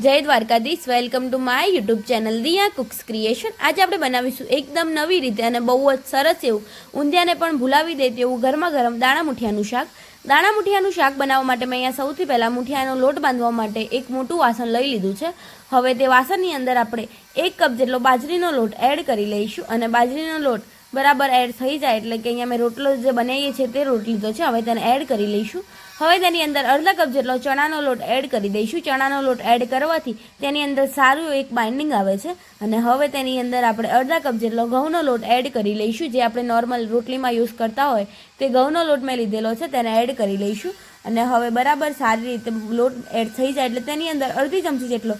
જય Dwarkadhish, welcome to my YouTube channel Diya cooks creation. આજે આપણે બનાવીશું એકદમ નવી રીતે અને બહુ જ સરસ એવું ઊંધિયાને પણ ભૂલાવી દે તેવું ગરમા ગરમ દાણા મુઠિયાનું શાક। દાણા મુઠિયાનું શાક બનાવવા માટે મેં અહીંયા સૌથી પહેલાં મુઠિયાનો લોટ બાંધવા માટે એક મોટું વાસણ લઈ લીધું છે। હવે તે વાસણની અંદર આપણે 1 કપ જેટલો બાજરીનો લોટ એડ કરી લઈશું અને બાજરીનો લોટ બરાબર એડ થઈ જાય એટલે કે અહીંયા મેં રોટલો જે બનાવીએ છીએ તે રોટ લીધો છે, હવે તેને એડ કરી લઈશું। હવે તેની અંદર અડધા કપ જેટલો ચણાનો લોટ એડ કરી દઈશું। ચણાનો લોટ એડ કરવાથી તેની અંદર સારું એક બાઇન્ડિંગ આવે છે। અને હવે તેની અંદર આપણે અડધા કપ જેટલો ઘઉંનો લોટ એડ કરી લઈશું, જે આપણે નોર્મલ રોટલીમાં યુઝ કરતા હોય તે ઘઉંનો લોટ મેં લીધેલો છે, તેને એડ કરી લઈશું। અને હવે બરાબર સારી રીતે લોટ એડ થઈ જાય એટલે તેની અંદર અડધી ચમચી જેટલો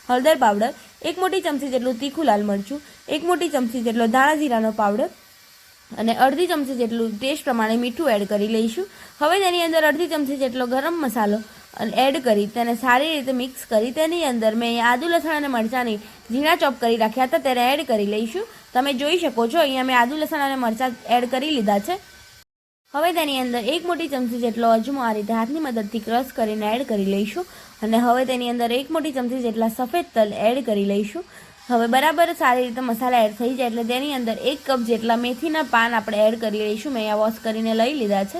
હળદર પાવડર, 1 મોટી ચમચી જેટલું તીખું લાલ મરચું, 1 મોટી ચમચી જેટલો ધાણા જીરાનો પાવડર અને અડધી ચમચી જેટલું ટેસ્ટ પ્રમાણે મીઠું એડ કરી લઈશું। હવે તેની અંદર અડધી ચમચી જેટલો ગરમ મસાલો એડ કરી તેને સારી રીતે મિક્સ કરી તેની અંદર મેં આદુ લસણ અને મરચાંની ઝીણા ચોપ કરી રાખ્યા હતા તેને એડ કરી લઈશું। તમે જોઈ શકો છો અહીંયા મેં આદુ લસણ અને મરચાં એડ કરી લીધા છે। હવે તેની અંદર 1 મોટી ચમચી જેટલો અજમો આ રીતે હાથની મદદથી ક્રશ કરીને એડ કરી લઈશું અને હવે તેની અંદર 1 મોટી ચમચી જેટલા સફેદ તલ એડ કરી લઈશું। હવે બરાબર સારી રીતે મસાલા એડ થઈ જાય એટલે તેની અંદર 1 કપ જેટલા મેથીના પાન આપણે એડ કરી લઈશું। મેં અહીંયા વોશ કરીને લઈ લીધા છે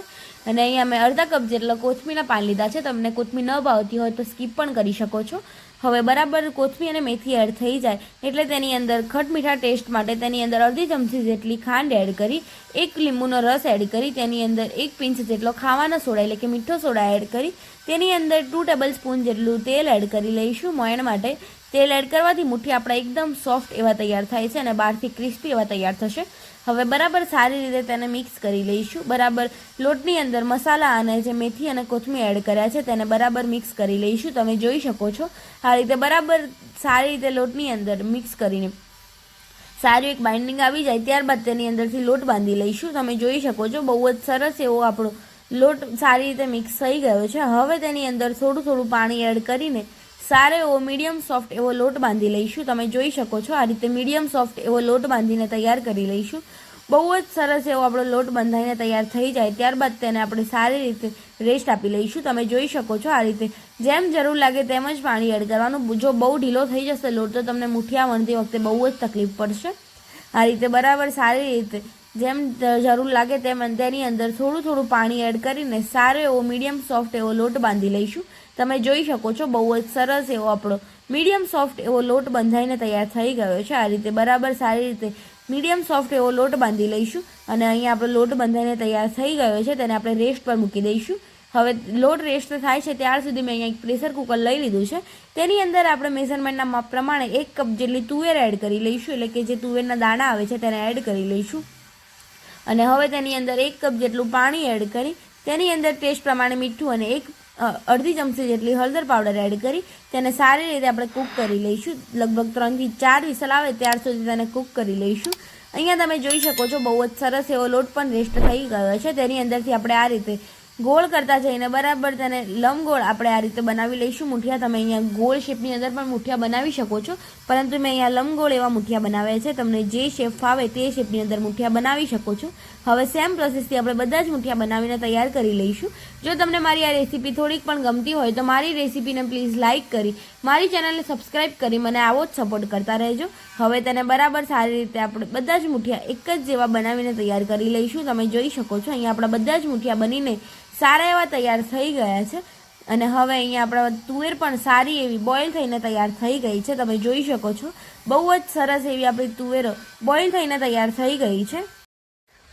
અને અહીંયા મેં અડધા કપ જેટલા કોથમીરના પાન લીધા છે। તમને કોથમીર ન ભાવતી હોય તો સ્કીપ પણ કરી શકો છો। હવે બરાબર કોથમીર અને મેથી એડ થઈ જાય એટલે તેની અંદર ખટ મીઠા ટેસ્ટ માટે તેની અંદર અડધી ચમચી જેટલી ખાંડ એડ કરી, 1 લીંબુનો રસ એડ કરી, તેની અંદર 1 પિંચ જેટલો ખાવાનો સોડા એટલે કે મીઠો સોડા એડ કરી, તેની અંદર 2 ટેબલ સ્પૂન જેટલું તેલ એડ કરી લઈશું મોયણ માટે। તેલ એડ કરવાથી મુઠ્ઠી આપણા એકદમ સોફ્ટ એવા તૈયાર થાય છે અને બહારથી ક્રિસ્પી એવા તૈયાર થશે। હવે બરાબર સારી રીતે તેને મિક્સ કરી લઈશું। બરાબર લોટની અંદર મસાલા અને જે મેથી અને કોથમીર એડ કર્યા છે તેને બરાબર મિક્સ કરી લઈશું। તમે જોઈ શકો છો આ રીતે બરાબર સારી રીતે લોટની અંદર મિક્સ કરીને સારું એક બાઇન્ડિંગ આવી જાય ત્યારબાદ તેની અંદરથી લોટ બાંધી લઈશું। તમે જોઈ શકો છો બહુ જ સરસ એવો આપણો લોટ સારી રીતે મિક્સ થઈ ગયો છે। હવે તેની અંદર થોડું પાણી એડ કરીને સારો એવો મીડિયમ સોફ્ટ એવો લોટ બાંધી લઈશું। તમે જોઈ શકો છો આ રીતે મીડિયમ સોફ્ટ એવો લોટ બાંધીને તૈયાર કરી લઈશું। બહુ જ સરસ એવો આપણો લોટ બંધાઈને તૈયાર થઈ જાય ત્યારબાદ તેને આપણે સારી રીતે રેસ્ટ આપી લઈશું। તમે જોઈ શકો છો આ રીતે જેમ જરૂર લાગે તેમ જ પાણી એડ કરવાનું। જો બહુ ઢીલો થઈ જશે લોટ તો તમને મુઠિયા વણતી વખતે બહુ જ તકલીફ પડશે। આ રીતે બરાબર સારી રીતે જેમ જરૂર લાગે તેમ તેની અંદર થોડું પાણી એડ કરીને સારો એવો મીડિયમ સોફ્ટ એવો લોટ બાંધી લઈશું। તમે જોઈ શકો છો બહુ જ સરસ એવો આપણો મીડિયમ સોફ્ટ એવો લોટ બંધાઈને તૈયાર થઈ ગયો છે। આ રીતે બરાબર સારી રીતે મીડિયમ સોફ્ટ એવો લોટ બાંધી લઈશું અને અહીંયા આપણો લોટ બંધાઈને તૈયાર થઈ ગયો છે, તેને આપણે રેસ્ટ પર મૂકી દઈશું। હવે લોટ રેસ્ટ થાય છે ત્યાર સુધી મેં અહીંયા એક પ્રેશર કુકર લઈ લીધું છે, તેની અંદર આપણે મેઝરમેન્ટના માપ પ્રમાણે 1 કપ જેટલી તુવેર એડ કરી લઈશું એટલે કે જે તુવેરના દાણા આવે છે તેને એડ કરી લઈશું અને હવે તેની અંદર 1 કપ જેટલું પાણી એડ કરી તેની અંદર ટેસ્ટ પ્રમાણે મીઠું અને અડધી ચમચી જેટલી હળદર પાવડર એડ કરી તેને સારી રીતે આપણે કૂક કરી લઈશું। લગભગ 3 થી 4 વિસલ આવે ત્યાર સુધી તેને કૂક કરી લઈશું। અહીંયા તમે જોઈ શકો છો બહુ જ સરસ એવો લોટ પણ રેસ્ટ થઈ ગયો છે। તેની અંદરથી આપણે આ રીતે ગોળ કરતા જઈને બરાબર તેને લંબગોળ આપણે આ રીતે બનાવી લઈશું મુઠિયા। તમે અહીંયા ગોળ શેપની અંદર પણ મુઠિયા બનાવી શકો છો, પરંતુ મેં અહીંયા લંબગોળ એવા મુઠિયા બનાવ્યા છે। તમને જે શેપ ફાવે તે શેપની અંદર મુઠિયા બનાવી શકો છો। હવે સેમ પ્રોસેસથી આપણે બધા જ મુઠિયા બનાવીને તૈયાર કરી લઈશું। જો તમને મારી આ રેસીપી થોડીક પણ ગમતી હોય તો મારી રેસીપીને પ્લીઝ લાઇક કરી મારી ચેનલને સબસ્ક્રાઈબ કરી મને આવો જ સપોર્ટ કરતા રહેજો। હવે તેને બરાબર સારી રીતે આપણે બધા જ મુઠિયા એક જ જેવા બનાવીને તૈયાર કરી લઈશું। તમે જોઈ શકો છો અહીંયા આપણા બધા જ મુઠિયા બનીને સારા એવા તૈયાર થઈ ગયા છે અને હવે અહીંયા આપણા તુવેર પણ સારી એવી બોઇલ થઈને તૈયાર થઈ ગઈ છે। તમે જોઈ શકો છો બહુ જ સરસ એવી આપણી તુવેરો બોઇલ થઈને તૈયાર થઈ ગઈ છે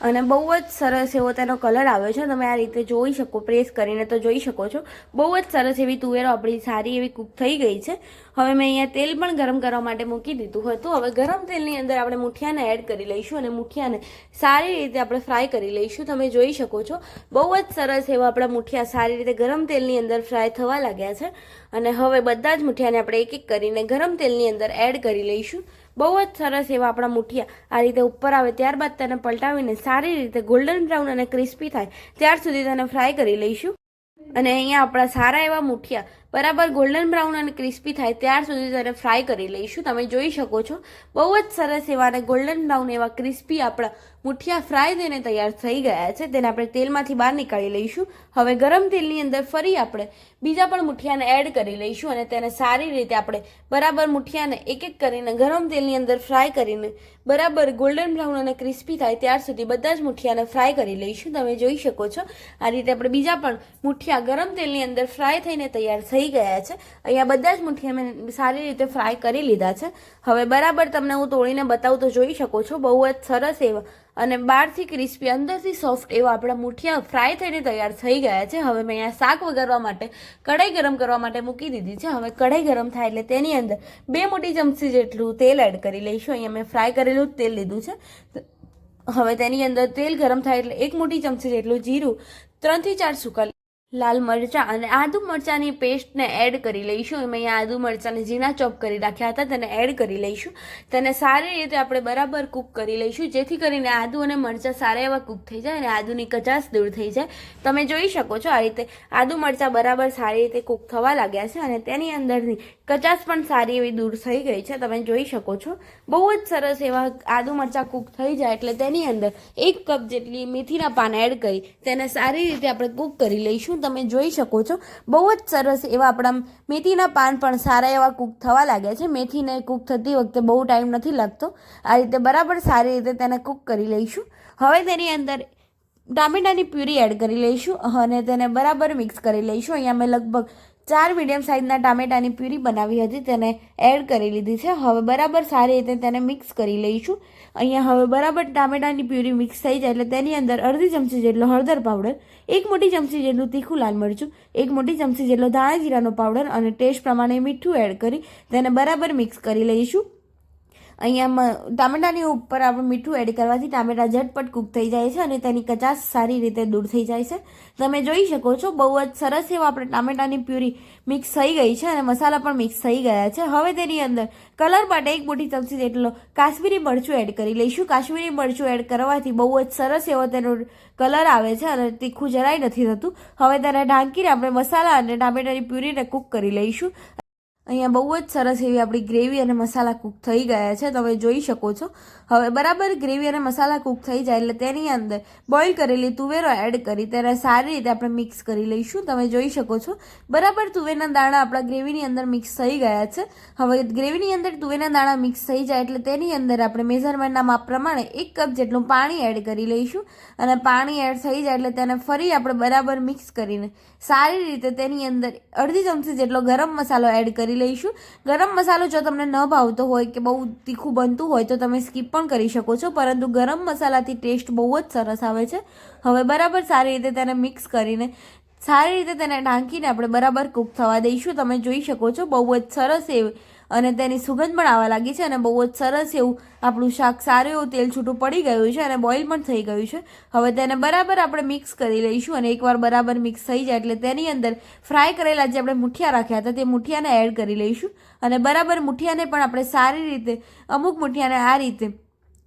અને બહુ જ સરસ એવો તેનો કલર આવ્યો છે। તમે આ રીતે જોઈ શકો, પ્રેસ કરીને તો જોઈ શકો છો બહુ જ સરસ એવી તુવેરો આપણી સારી એવી કૂક થઈ ગઈ છે। હવે મેં અહીંયા તેલ પણ ગરમ કરવા માટે મૂકી દીધું હતું। હવે ગરમ તેલની અંદર આપણે મુઠિયાને એડ કરી લઈશું અને મુઠિયાને સારી રીતે આપણે ફ્રાય કરી લઈશું। તમે જોઈ શકો છો બહુ જ સરસ એવા આપણા મુઠિયા સારી રીતે ગરમ તેલની અંદર ફ્રાય થવા લાગ્યા છે અને હવે બધા જ મુઠિયાને આપણે એક કરીને ગરમ તેલની અંદર એડ કરી લઈશું। બહુ જ સરસ એવા આપણા મુઠિયા આ રીતે ઉપર આવે ત્યારબાદ તેને પલટાવીને સારી રીતે ગોલ્ડન બ્રાઉન અને ક્રિસ્પી થાય ત્યાર સુધી તેને ફ્રાય કરી લઈશું। અને અહીંયા આપણા સારા એવા મુઠિયા બરાબર ગોલ્ડન બ્રાઉન અને ક્રિસ્પી થાય ત્યાર સુધી તેને ફ્રાય કરી લઈશું. તમે જોઈ શકો છો બહુ જ સરસ એવા અને ગોલ્ડન બ્રાઉન એવા ક્રિસ્પી આપણા મુઠિયા ફ્રાય થઈને તૈયાર થઈ ગયા છે. તેને આપણે તેલમાંથી બહાર નીકાળી લઈશું. હવે ગરમ તેલની અંદર ફરી આપણે બીજા પણ મુઠિયાને એડ કરી લઈશું અને તેને સારી રીતે આપણે બરાબર મુઠિયાને એક એક કરીને ગરમ તેલની અંદર ફ્રાય કરીને બરાબર ગોલ્ડન બ્રાઉન અને ક્રિસ્પી થાય ત્યાર સુધી બધા જ મુઠિયાને ફ્રાય કરી લઈશું. તમે જોઈ શકો છો આ રીતે આપણે બીજા પણ મુઠિયા ગરમ તેલની અંદર ફ્રાય થઈને તૈયાર થઈ ગયા છે. અહીંયા બધા જ મુઠિયા મેં સારી રીતે ફ્રાય કરી લીધા છે. હવે બરાબર તમને હું તોડીને બતાવું તો જોઈ શકો છો બહુ જ સરસ એવા અને બહારથી ક્રિસ્પી અંદરથી સોફ્ટ એવા આપણા મુઠિયા ફ્રાય થઈને તૈયાર થઈ ગયા છે. હવે મેં અહીંયા શાક વઘારવા માટે કઢાઈ ગરમ કરવા માટે મૂકી દીધી છે. હવે કઢાઈ ગરમ થાય એટલે તેની અંદર 2 મોટી ચમચી જેટલું તેલ એડ કરી લઈશું. અહીંયા મેં ફ્રાય કરેલું તેલ લીધું છે. હવે તેની અંદર તેલ ગરમ થાય એટલે 1 મોટી ચમચી જેટલું જીરું, 3 થી 4 સૂકા લાલ મરચાં અને આદુ મરચાંની પેસ્ટને એડ કરી લઈશું. મેં અહીંયા આદુ મરચાંને ઝીણા ચોપ કરી રાખ્યા હતા તેને એડ કરી લઈશું. તેને સારી રીતે આપણે બરાબર કૂક કરી લઈશું જેથી કરીને આદુ અને મરચાં સારા એવા કૂક થઈ જાય અને આદુની કચાશ દૂર થઈ જાય. તમે જોઈ શકો છો આ રીતે આદુ મરચાં બરાબર સારી રીતે કૂક થવા લાગ્યા છે અને તેની અંદરની કચાશ પણ સારી એવી દૂર થઈ ગઈ છે. તમે જોઈ શકો છો બહુ જ સરસ એવા આદુ મરચાં કૂક થઈ જાય એટલે તેની અંદર 1 કપ જેટલી મેથીના પાન એડ કરી તેને સારી રીતે આપણે કૂક કરી લઈશું. તમે જોઈ શકો છો બહુ જ સરસ એવા આપણા મેથીના પાન પણ સારા એવા કૂક થવા લાગ્યા છે. મેથીને કૂક થતી વખતે બહુ ટાઈમ નથી લાગતો. આ રીતે બરાબર સારી રીતે તેને કૂક કરી લઈશું. હવે તેની અંદર ટામેટાની પ્યુરી એડ કરી લઈશું અને તેને બરાબર મિક્સ કરી લઈશું. અહીંયા મેં લગભગ 4 મીડિયમ સાઇઝના ટામેટાની પ્યુરી બનાવી હતી તેને એડ કરી લીધી છે. હવે બરાબર સારી રીતે તેને મિક્સ કરી લઈશું. અહીંયા હવે બરાબર ટામેટાની પ્યુરી મિક્સ થઈ જાય એટલે તેની અંદર અડધી ચમચી જેટલો હળદર પાવડર, 1 મોટી ચમચી જેટલું તીખું લાલ મરચું, 1 મોટી ચમચી જેટલો ધાણા જીરાનો પાવડર અને ટેસ્ટ પ્રમાણે મીઠું એડ કરી તેને બરાબર મિક્સ કરી લઈશું. અહીંયા ટામેટાની ઉપર આપણે મીઠું એડ કરવાથી ટામેટા ઝટપટ કૂક થઈ જાય છે અને તેની કચાશ સારી રીતે દૂર થઈ જાય છે. તમે જોઈ શકો છો બહુ જ સરસ એવા આપણે ટામેટાની પ્યુરી મિક્સ થઈ ગઈ છે અને મસાલા પણ મિક્સ થઈ ગયા છે. હવે તેની અંદર કલર માટે 1 મોટી ચમચી જેટલો કાશ્મીરી મરચું એડ કરી લઈશું. કાશ્મીરી મરચું એડ કરવાથી બહુ જ સરસ એવો તેનો કલર આવે છે અને તીખું જરાય નથી થતું. હવે તેને ઢાંકીને આપણે મસાલા અને ટામેટાની પ્યુરીને કૂક કરી લઈશું. અહીંયા બહુ જ સરસ એવી આપણી ગ્રેવી અને મસાલા કૂક થઈ ગયા છે. તમે જોઈ શકો છો હવે બરાબર ગ્રેવી અને મસાલા કૂક થઈ જાય એટલે તેની અંદર બોઇલ કરેલી તુવેરો એડ કરી તેને સારી રીતે આપણે મિક્સ કરી લઈશું. તમે જોઈ શકો છો બરાબર તુવેરના દાણા આપણા ગ્રેવીની અંદર મિક્સ થઈ ગયા છે. હવે ગ્રેવીની અંદર તુવેરના દાણા મિક્સ થઈ જાય એટલે તેની અંદર આપણે મેઝરમેન્ટના માપ પ્રમાણે 1 કપ જેટલું પાણી એડ કરી લઈશું અને પાણી એડ થઈ જાય એટલે તેને ફરી આપણે બરાબર મિક્સ કરીને સારી રીતે તેની અંદર અડધી ચમચી જેટલો ગરમ મસાલો એડ કરી લઈશું. ગરમ મસાલો જો તમને ન ભાવતો હોય કે બહુ તીખું બનતું હોય તો તમે સ્કીપ પણ કરી શકો છો, પરંતુ ગરમ મસાલાથી ટેસ્ટ બહુ જ સરસ આવે છે. હવે બરાબર સારી રીતે તેને મિક્સ કરીને સારી રીતે તેને ઢાંકીને આપણે બરાબર કૂક થવા દઈશું. તમે જોઈ શકો છો બહુ જ સરસ એવું અને તેની સુગંધ પણ આવવા લાગી છે અને બહુ જ સરસ એવું આપણું શાક સારું એવું તેલ છૂટું પડી ગયું છે અને બોઇલ પણ થઈ ગયું છે. હવે તેને બરાબર આપણે મિક્સ કરી લઈશું અને એકવાર બરાબર મિક્સ થઈ જાય એટલે તેની અંદર ફ્રાય કરેલા જે આપણે મુઠિયા રાખ્યા હતા તે મુઠિયાને એડ કરી લઈશું અને બરાબર મુઠિયાને પણ આપણે સારી રીતે અમુક મુઠિયાને આ રીતે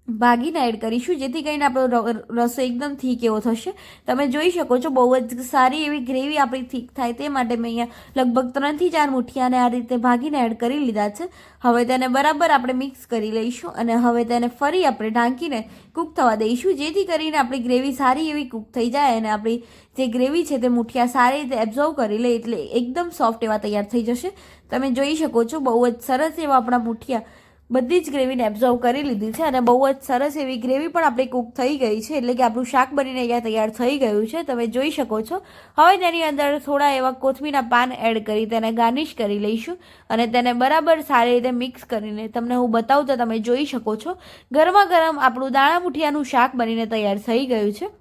ભાગીને એડ કરીશું જેથી કરીને આપણો રસો એકદમ થીક એવો થશે. તમે જોઈ શકો છો બહુ જ સારી એવી ગ્રેવી આપણી થીક થાય તે માટે મેં અહીંયા લગભગ 3 થી 4 મુઠિયાને આ રીતે ભાગીને એડ કરી લીધા છે. હવે તેને બરાબર આપણે મિક્સ કરી લઈશું અને હવે તેને ફરી આપણે ઢાંકીને કૂક થવા દઈશું જેથી કરીને આપણી ગ્રેવી સારી એવી કૂક થઈ જાય અને આપણી જે ગ્રેવી છે તે મુઠિયા સારી રીતે એબ્ઝોર્વ કરી લે એટલે એકદમ સોફ્ટ એવા તૈયાર થઈ જશે. તમે જોઈ શકો છો બહુ જ સરસ એવા આપણા મુઠિયા બધી જ ગ્રેવીને એબ્ઝોર્વ કરી લીધી છે અને બહુ જ સરસ એવી ગ્રેવી પણ આપણી કૂક થઈ ગઈ છે એટલે કે આપણું શાક બનીને અહીંયા તૈયાર થઈ ગયું છે. તમે જોઈ શકો છો હવે તેની અંદર થોડા એવા કોથમીરના પાન એડ કરી તેને ગાર્નિશ કરી લઈશું અને તેને બરાબર સારી રીતે મિક્સ કરીને તમને હું બતાવું તો તમે જોઈ શકો છો ગરમા ગરમ આપણું દાણા મુઠિયાનું શાક બનીને તૈયાર થઈ ગયું છે.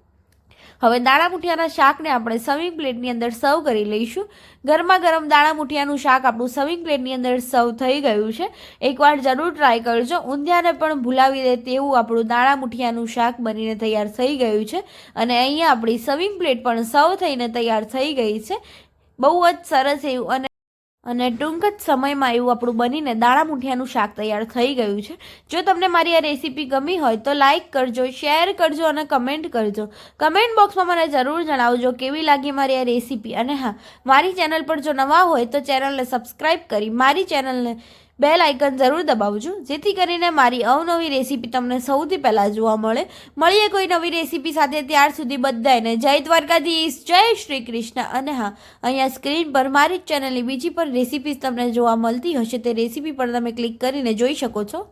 હવે દાણા મુઠિયાના શાકને આપણે સર્વિંગ પ્લેટની અંદર સર્વ કરી લઈશું. ગરમા ગરમ દાણા મુઠિયાનું શાક આપણું સર્વિંગ પ્લેટની અંદર સર્વ થઈ ગયું છે. એકવાર જરૂર ટ્રાય કરજો. ઊંધિયાને પણ ભૂલાવી દે તેવું આપણું દાણા મુઠિયાનું શાક બનીને તૈયાર થઈ ગયું છે અને અહીંયા આપણી સર્વિંગ પ્લેટ પણ સર્વ થઈને તૈયાર થઈ ગઈ છે. બહુ જ સરસ એવું અને અને ટૂંક જ સમયમાં એવું આપણું બનીને દાણા મુઠિયાનું શાક તૈયાર થઈ ગયું છે. જો તમને મારી આ રેસીપી ગમી હોય તો લાઇક કરજો, શેર કરજો અને કમેન્ટ કરજો. કમેન્ટ બોક્સમાં મને જરૂર જણાવજો કેવી લાગી મારી આ રેસીપી. અને હા, મારી ચેનલ પર જો નવા હોય તો ચેનલને સબસ્ક્રાઈબ કરી મારી ચેનલને બેલ આઇકન જરૂર દબાવજો, જેથી કરીને મારી અવનવી રેસીપી તમને સૌથી પહેલાં જોવા મળે. મળીએ કોઈ નવી રેસીપી સાથે. ત્યાર સુધી બધાને જય દ્વારકાધીશ, જય શ્રી કૃષ્ણ. અને હા, અહીંયા સ્ક્રીન પર મારી જ ચેનલની બીજી પણ રેસીપીઝ તમને જોવા મળતી હશે, તે રેસીપી પર તમે ક્લિક કરીને જોઈ શકો છો.